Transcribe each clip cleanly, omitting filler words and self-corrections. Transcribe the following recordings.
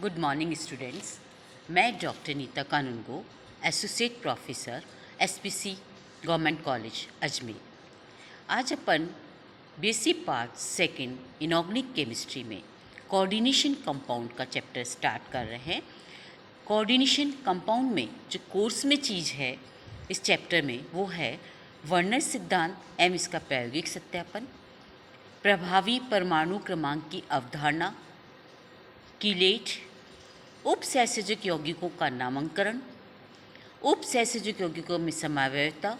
Good morning students. मैं doctor Neeta Kanungo, associate professor SPC government college Ajmer. आज अपन basic part second inorganic chemistry में coordination compound का chapter start कर रहे हैं। कोऑर्डिनेशन कंपाउंड में जो कोर्स में चीज़ है इस चैप्टर में वो है वर्नर सिद्धांत एवं इसका प्रायोगिक सत्यापन, प्रभावी परमाणु क्रमांक की अवधारणा, कीलेट, उपसहसंयोजक यौगिकों का नामकरण, उपसहसंयोजक यौगिकों में समवायता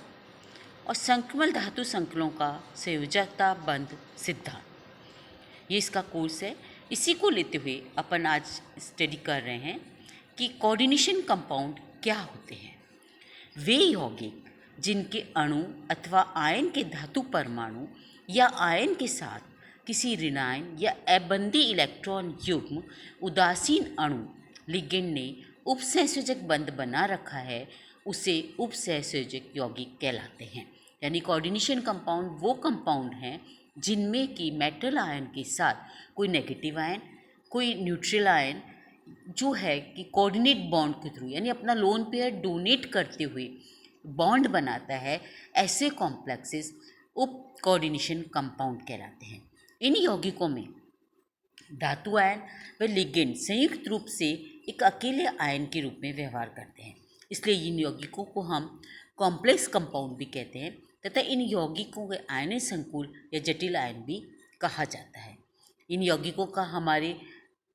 और संक्रमण धातु संकुलों का संयोजकता बंध सिद्धांत। ये इसका कोर्स है। इसी को लेते हुए अपन आज स्टडी कर रहे हैं कि कोऑर्डिनेशन कंपाउंड क्या होते हैं। वे यौगिक जिनके अणु अथवा आयन के धातु परमाणु या आयन के साथ किसी ऋणायन या अबंधी इलेक्ट्रॉन युग्म उदासीन अणु लिगेंड ने उपसहसंयोजक बंध बना रखा है, उसे उपसहसंयोजक यौगिक कहलाते हैं। यानी कोऑर्डिनेशन कंपाउंड वो कंपाउंड हैं जिनमें कि मेटल आयन के साथ कोई नेगेटिव आयन, कोई न्यूट्रल आयन जो है कि कोऑर्डिनेट बॉन्ड के थ्रू यानी अपना लोन पेयर डोनेट करते हुए बॉन्ड बनाता है, ऐसे कॉम्प्लेक्सेस उप कोऑर्डिनेशन कंपाउंड कहलाते हैं। इन यौगिकों में धातु आयन व लिगेंड संयुक्त रूप से एक अकेले आयन के रूप में व्यवहार करते हैं, इसलिए इन यौगिकों को हम कॉम्प्लेक्स कंपाउंड भी कहते हैं तथा इन यौगिकों के आयनिक संकुल या जटिल आयन भी कहा जाता है। इन यौगिकों का हमारे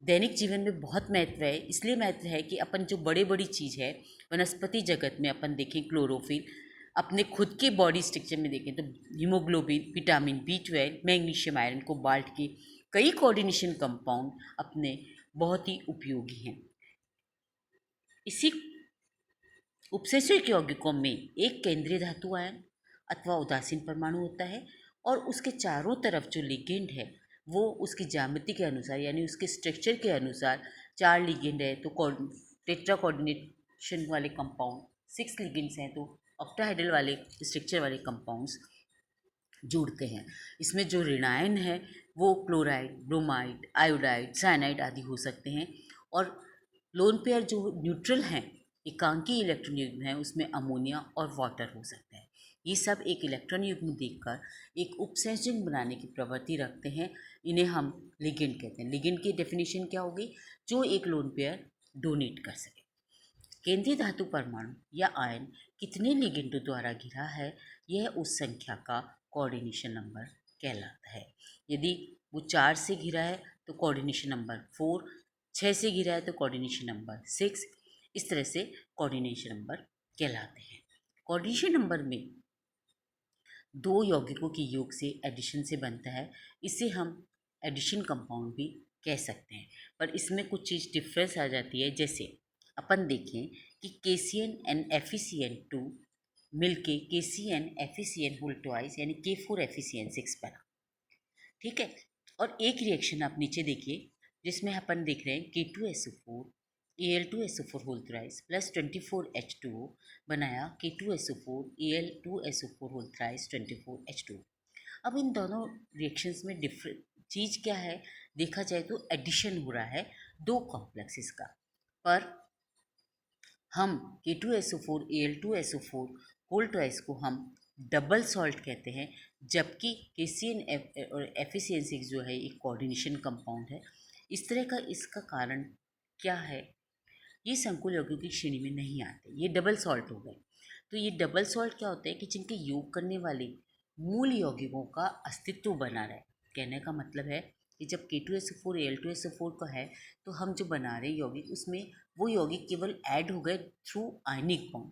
दैनिक जीवन में बहुत महत्व है। इसलिए महत्व है कि अपन जो बड़ी बड़ी चीज़ है वनस्पति जगत में अपन देखें क्लोरोफिल, अपने खुद के बॉडी स्ट्रक्चर में देखें तो haemoglobin, vitamin B12, magnesium, iron, cobalt के कई कोऑर्डिनेशन कंपाउंड अपने बहुत ही उपयोगी हैं। इसी उपसहसंयोजक यौगिकों में एक केंद्रीय धातु आयन अथवा उदासीन परमाणु होता है और उसके चारों तरफ जो लिगेंड है वो उसकी ज्यामिति के अनुसार यानी उसके स्ट्रक्चर के अनुसार 4 लिगेंड है तो टेट्रा कोऑर्डिनेशन वाले कंपाउंड, 6 लिगेंड्स हैं तो ऑक्टाहाइड्रल वाले स्ट्रक्चर वाले कंपाउंड्स जुड़ते हैं। इसमें जो ऋणायन है वो क्लोराइड, ब्रोमाइड, आयोडाइड, साइनाइड आदि हो सकते हैं और लोन पेयर जो न्यूट्रल हैं, एकांकी इलेक्ट्रॉन युग्म है, उसमें अमोनिया और वाटर हो सकता है। ये सब एक इलेक्ट्रॉन युग्म देखकर एक उपसंयोजक बनाने की प्रवृत्ति रखते हैं। इन्हें हम लिगेंड कहते हैं। लिगेंड की डेफिनेशन क्या होगी? जो एक लोन पेयर डोनेट कर सके। केंद्रीय धातु परमाणु या आयन कितने लिगेंडों द्वारा घिरा है, यह उस संख्या का कोऑर्डिनेशन नंबर कहलाता है। यदि वो 4 से घिरा है तो कोऑर्डिनेशन नंबर 4, 6 से घिरा है तो कोऑर्डिनेशन नंबर 6, इस तरह से कोऑर्डिनेशन नंबर कहलाते हैं। कोऑर्डिनेशन नंबर में 2 यौगिकों के योग से एडिशन से बनता है, इसे हम एडिशन कंपाउंड भी कह सकते हैं। पर इसमें कुछ चीज़ डिफरेंस आ जाती है। जैसे अपन देखें कि KCN एंड FeCN2 मिलके KCN FeCN होल ट्वाइस यानी K4 FeCN6 बना, ठीक है। और एक रिएक्शन आप नीचे देखिए जिसमें अपन देख रहे हैं K2SO4 Al2SO4 whole thrice plus 24H2O बनाया K2SO4 Al2SO4 whole thrice 24H2O। अब इन दोनों रिएक्शंस में डिफरेंट चीज़ क्या है? देखा जाए तो एडिशन हो रहा है 2 कॉम्प्लेक्सेस का, पर हम K2SO4 Al2SO4 होल ट्वाइस को हम डबल सॉल्ट कहते हैं, जबकि KCN और FeCN6 जो है एक कोऑर्डिनेशन कंपाउंड है। इस तरह का इसका कारण क्या है? ये संकुल यौगिकों की श्रेणी में नहीं आते, ये डबल सॉल्ट हो गए। तो ये डबल सॉल्ट क्या होता है कि जिनके योग करने वाले मूल यौगिकों का अस्तित्व बना रहे। कहने का मतलब है कि जब K2SO4 Al2SO4 का है तो हम जो बना रहे यौगिक उसमें वो यौगिक केवल ऐड हो गए थ्रू आयनिक बॉन्ड,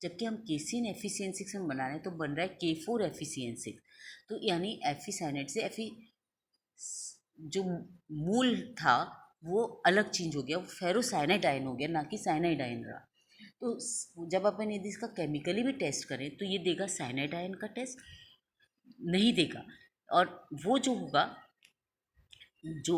जबकि हम KCN FeCN6 में बना रहे हैं तो बन रहा है K4 FeCN6। तो यानी Fe से Fe जो मूल था वो अलग चेंज हो गया, वो फेरोसाइनाइड आयन हो गया, ना कि साइनाइड आयन रहा। तो जब अपन यदि इसका केमिकली भी टेस्ट करें तो ये देगा साइनाइड आयन का टेस्ट नहीं देगा, और वो जो होगा जो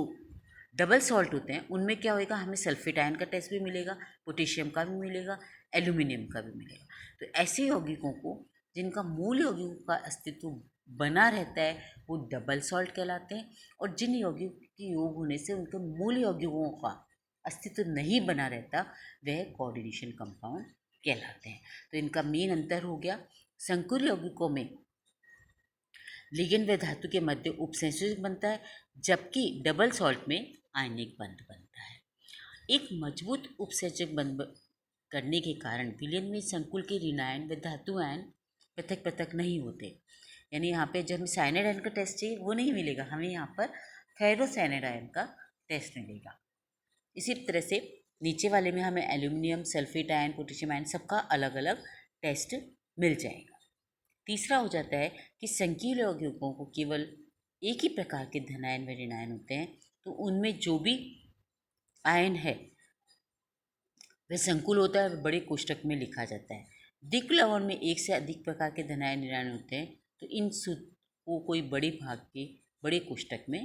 डबल सॉल्ट होते हैं उनमें क्या होएगा, हमें सल्फेट आयन का टेस्ट भी मिलेगा, पोटेशियम का भी मिलेगा, एल्यूमिनियम का भी मिलेगा। तो ऐसे यौगिकों को जिनका मूल यौगिकों का अस्तित्व बना रहता है वो डबल सॉल्ट कहलाते हैं, और जिन यौगिकों के योग होने से उनके मूल यौगिकों का अस्तित्व नहीं बना रहता वह कोऑर्डिनेशन कंपाउंड कहलाते हैं। तो इनका मेन अंतर हो गया, संकुल यौगिकों में लिगेंड व धातु के मध्य उपसंयोजक बनता है, जबकि डबल सॉल्ट में आयनिक बंध बनता है। एक मजबूत उपसंयोजक बंध करने के कारण विलयन में संकुल के ऋण आयन व धातु आयन पृथक पृथक नहीं होते। यानी यहाँ पे जब हमें साइनाइड आयन का टेस्ट चाहिए वो नहीं मिलेगा, हमें यहाँ पर फेरोसाइनाइड आयन का टेस्ट मिलेगा। इसी तरह से नीचे वाले में हमें aluminium, sulphate ion, potassium ion सबका अलग अलग टेस्ट मिल जाएगा। तीसरा हो जाता है कि संकीर्ण यौगिकों को केवल एक ही प्रकार के धनायन व ऋणायन होते हैं, तो उनमें जो भी आयन है वह संकुल होता है और बड़े कोष्ठक में लिखा जाता है। द्विक लवण में एक से अधिक प्रकार के धनायन ऋणायन होते हैं, तो इन को कोई बड़े भाग के बड़े कोष्ठक में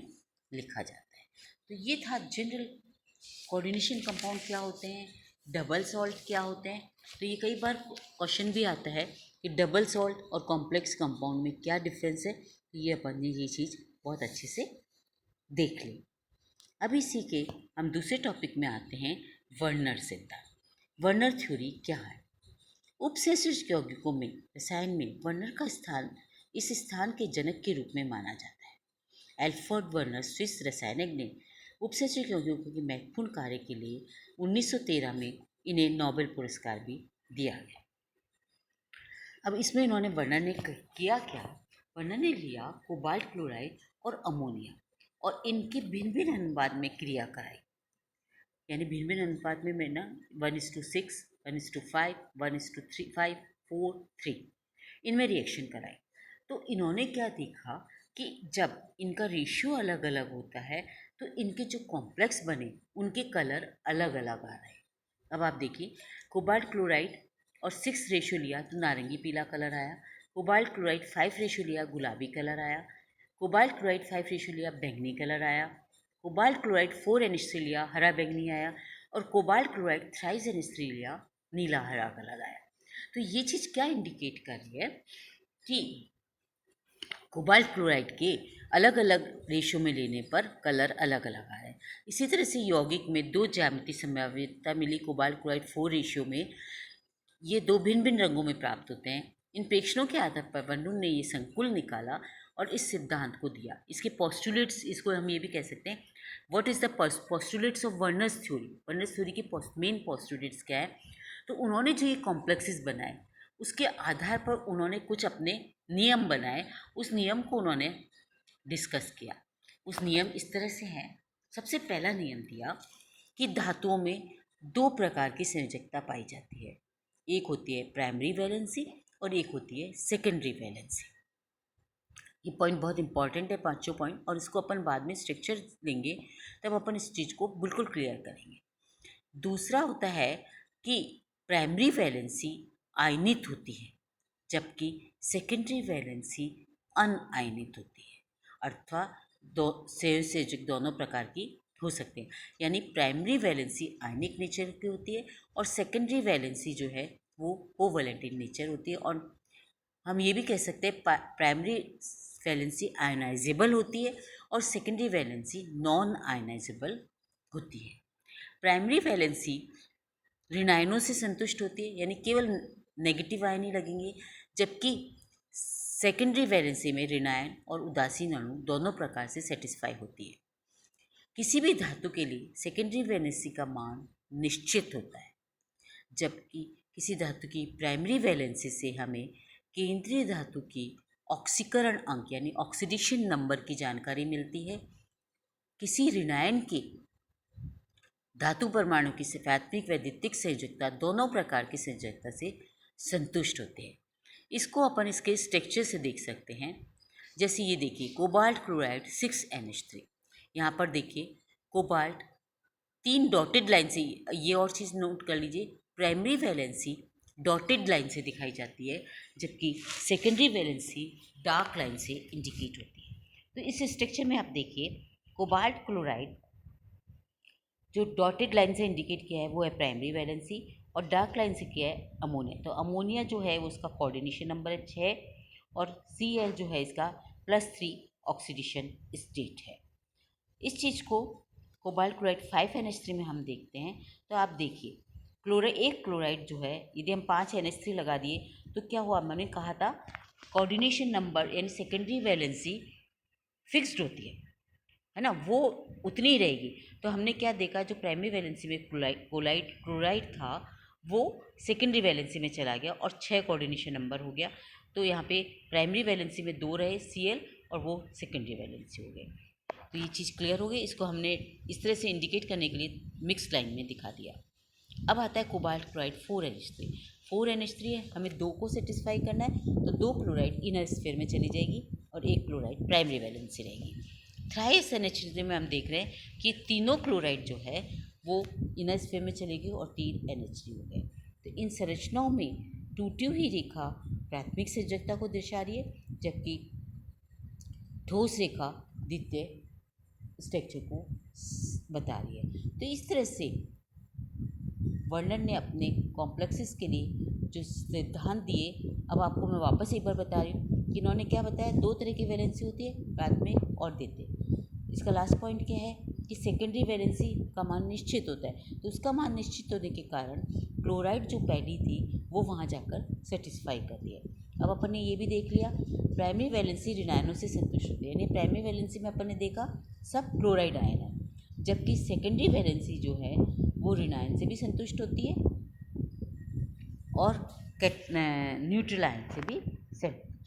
लिखा जाता है। तो ये था जनरल कोऑर्डिनेशन कंपाउंड क्या होते हैं, डबल सॉल्ट क्या होते हैं। तो ये कई बार क्वेश्चन भी आता है कि डबल सॉल्ट और कॉम्प्लेक्स कंपाउंड में क्या डिफरेंस है। तो ये अपन ने ये चीज़ बहुत अच्छे से देख ली। अब इसी के हम दूसरे टॉपिक में आते हैं, वर्नर सिद्धांत। वर्नर थ्योरी क्या है। उपसंयोजक यौगिकों में रसायन में वर्नर का स्थान इस स्थान के जनक के रूप में माना जाता है। एल्फ्रेड वर्नर स्विस रसायनज्ञ ने उपसंयोजक यौगिकों के महत्वपूर्ण कार्य के लिए 1913 में इन्हें नोबेल पुरस्कार भी दिया गया। अब इसमें इन्होंने वर्नर ने किया क्या, वर्नर ने लिया कोबाल्ट क्लोराइड और अमोनिया और इनके भिन्न भिन्न अनुपात में क्रिया कराई। यानी भिन्न भिन्न अनुपात में मैं ना 1:6, 1:5, 1:3, 4, 3 इनमें रिएक्शन कराई। तो इन्होंने क्या देखा कि जब इनका रेशियो अलग अलग होता है तो इनके जो कॉम्प्लेक्स बने उनके कलर अलग अलग आ रहे हैं। अब आप देखिए, कोबाल्ट क्लोराइड और 6 रेशियो लिया तो नारंगी पीला कलर आया, कोबाल्ट क्लोराइड 5 रेशियो लिया गुलाबी कलर आया, कोबाल्ट क्लोराइड 5 रेशियो लिया बैंगनी कलर आया, कोबाल्ट क्लोराइड 4NH3 लिया हरा बैंगनी आया और कोबाल्ट क्लोराइड 3NH3 लिया नीला हरा कलर आया। तो ये चीज़ क्या इंडिकेट कर रही है कि कोबाल्ट क्लोराइड के अलग अलग रेशियो में लेने पर कलर अलग अलग आ रहे हैं। इसी तरह से यौगिक में 2 ज्यामितीय संभाव्यता मिली कोबाल्ट क्लोराइड 4 रेशियो में, ये 2 भिन्न भिन्न रंगों में प्राप्त होते हैं। इन प्रेक्षणों के आधार पर वर्नर ने ये संकुल निकाला और इस सिद्धांत को दिया। इसके पोस्टुलेट्स, इसको हम ये भी कह सकते हैं, what is the postulates of Werner's theory. Werner's theory के मेन पोस्टुलेट्स क्या है। तो उन्होंने जो ये कॉम्प्लेक्सेस बनाए उसके आधार पर उन्होंने कुछ अपने नियम बनाए, उस नियम को उन्होंने डिस्कस किया। उस नियम इस तरह से हैं। सबसे पहला नियम दिया कि धातुओं में 2 प्रकार की संयोजकता पाई जाती है, एक होती है प्राइमरी वैलेंसी और एक होती है सेकेंडरी वैलेंसी। ये पॉइंट बहुत इंपॉर्टेंट है, 5 पॉइंट, और इसको अपन बाद में स्ट्रक्चर लेंगे तब अपन इस चीज़ को बिल्कुल क्लियर करेंगे। दूसरा होता है कि प्राइमरी वैलेंसी आयनित होती है जबकि सेकेंडरी वैलेंसी अनआयनित होती है, अर्थात दो संयोजक दोनों प्रकार की हो सकते हैं। यानी प्राइमरी वैलेंसी आयनिक नेचर की होती है और सेकेंडरी वैलेंसी जो है वो कोवैलेंट इन नेचर होती है। और हम ये भी कह सकते हैं प्राइमरी वैलेंसी आयनाइजेबल होती है और सेकेंडरी वैलेंसी नॉन आयनाइजेबल होती है। प्राइमरी वैलेंसी ऋणायनों से संतुष्ट होती है, यानी केवल नेगेटिव आयन ही लगेंगे, जबकि सेकेंडरी वैलेंसी में ऋणायन और उदासीन अणु दोनों प्रकार से सेटिस्फाई होती है। किसी भी धातु के लिए सेकेंडरी वैलेंसी का मान निश्चित होता है, जबकि किसी धातु की प्राइमरी वैलेंसी से हमें केंद्रीय धातु की ऑक्सीकरण अंक यानी ऑक्सीडेशन नंबर की जानकारी मिलती है। किसी ऋणायन के धातु परमाणु की प्राथमिक व द्वितीयक संयोजकता दोनों प्रकार की संयोजकता से संतुष्ट होते हैं। इसको अपन इसके स्ट्रक्चर से देख सकते हैं। जैसे ये देखिए, कोबाल्ट क्लोराइड 6NH3, यहाँ पर देखिए कोबाल्ट 3 डॉटेड लाइन से, ये और चीज़ नोट कर लीजिए, प्राइमरी वैलेंसी डॉटेड लाइन से दिखाई जाती है जबकि सेकेंडरी वैलेंसी डार्क लाइन से इंडिकेट होती है। तो इस स्ट्रक्चर में आप देखिए, कोबाल्ट क्लोराइड जो डॉटेड लाइन से इंडिकेट किया है वो है प्राइमरी वैलेंसी और डार्क लाइन से किया है अमोनिया। तो अमोनिया जो है वो उसका कोऑर्डिनेशन नंबर है 6 और Cl जो है इसका +3 ऑक्सीडेशन स्टेट है। इस चीज़ को कोबाल्ट क्लोराइड 5NH3 में हम देखते हैं तो आप देखिए एक क्लोराइड जो है, यदि हम 5 NH3 लगा दिए तो क्या हुआ, मैंने कहा था कोऑर्डिनेशन नंबर यानी सेकेंडरी वैलेंसी फिक्स्ड होती है ना, वो उतनी ही रहेगी। तो हमने क्या देखा, जो प्राइमरी वैलेंसी में क्लोराइड था वो सेकेंडरी वैलेंसी में चला गया और 6 कोऑर्डिनेशन नंबर हो गया। तो यहाँ पे प्राइमरी वैलेंसी में 2 रहे Cl और वो सेकेंडरी वैलेंसी हो गए। तो ये चीज़ क्लियर हो गई। इसको हमने इस तरह से इंडिकेट करने के लिए मिक्स लाइन में दिखा दिया। अब आता है कोबाल्ट क्लोराइड 4NH3। 4NH3 है, हमें 2 को सेटिस्फाई करना है, तो 2 क्लोराइड इनर स्फीयर में चली जाएगी और 1 क्लोराइड प्राइमरी वैलेंसी रहेगी। थ्राइस NH3 में हम देख रहे हैं कि तीनों क्लोराइड जो है वो इनर स्फीयर में चलेगी और 3 NH3 हो गए। तो इन संरचनाओं में टूटी हुई रेखा प्राथमिक संयोजकता को दर्शा रही है, जबकि ठोस रेखा द्वितीय स्ट्रक्चर को बता रही है। तो इस तरह से वर्नर ने अपने कॉम्प्लेक्सेस के लिए जो सिद्धांत दिए, अब आपको मैं वापस एक बार बता रही हूँ कि इन्होंने क्या बताया, 2 तरह की वैलेंसी होती है, प्राथमिक और द्वितीय। इसका लास्ट पॉइंट क्या है कि सेकेंडरी वैलेंसी का मान निश्चित होता है, तो उसका मान निश्चित होने के कारण क्लोराइड जो पहली थी वो वहाँ जाकर सेटिस्फाई कर रही है। अब अपन ने ये भी देख लिया, प्राइमरी वैलेंसी ऋणायनों से संतुष्ट होती है, यानी प्राइमरी वैलेंसी में अपन ने देखा सब क्लोराइड आयन है, जबकि सेकेंडरी वैलेंसी जो है वो ऋणायन से भी संतुष्ट होती है और न्यूट्रल आयन से भी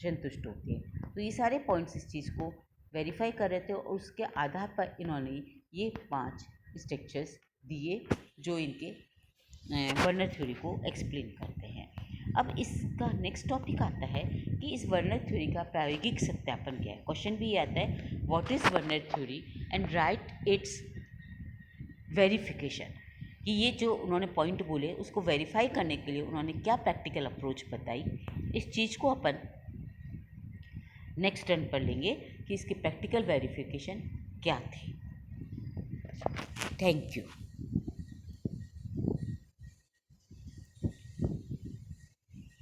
संतुष्ट होती है। तो ये सारे पॉइंट्स इस चीज़ को वेरीफाई कर रहे थे और उसके आधार पर इन्होंने ये 5 स्ट्रक्चर्स दिए जो इनके वर्नर थ्योरी को एक्सप्लेन करते हैं। अब इसका नेक्स्ट टॉपिक आता है कि इस वर्नर थ्योरी का प्रायोगिक सत्यापन क्या है। क्वेश्चन भी ये आता है, what is Werner theory and right it's verification, कि ये जो उन्होंने पॉइंट बोले उसको वेरीफाई करने के लिए उन्होंने क्या प्रैक्टिकल अप्रोच बताई। इस चीज़ को अपन नेक्स्ट टर्न पर लेंगे कि इसकी प्रैक्टिकल वेरिफिकेशन क्या थी। Thank you.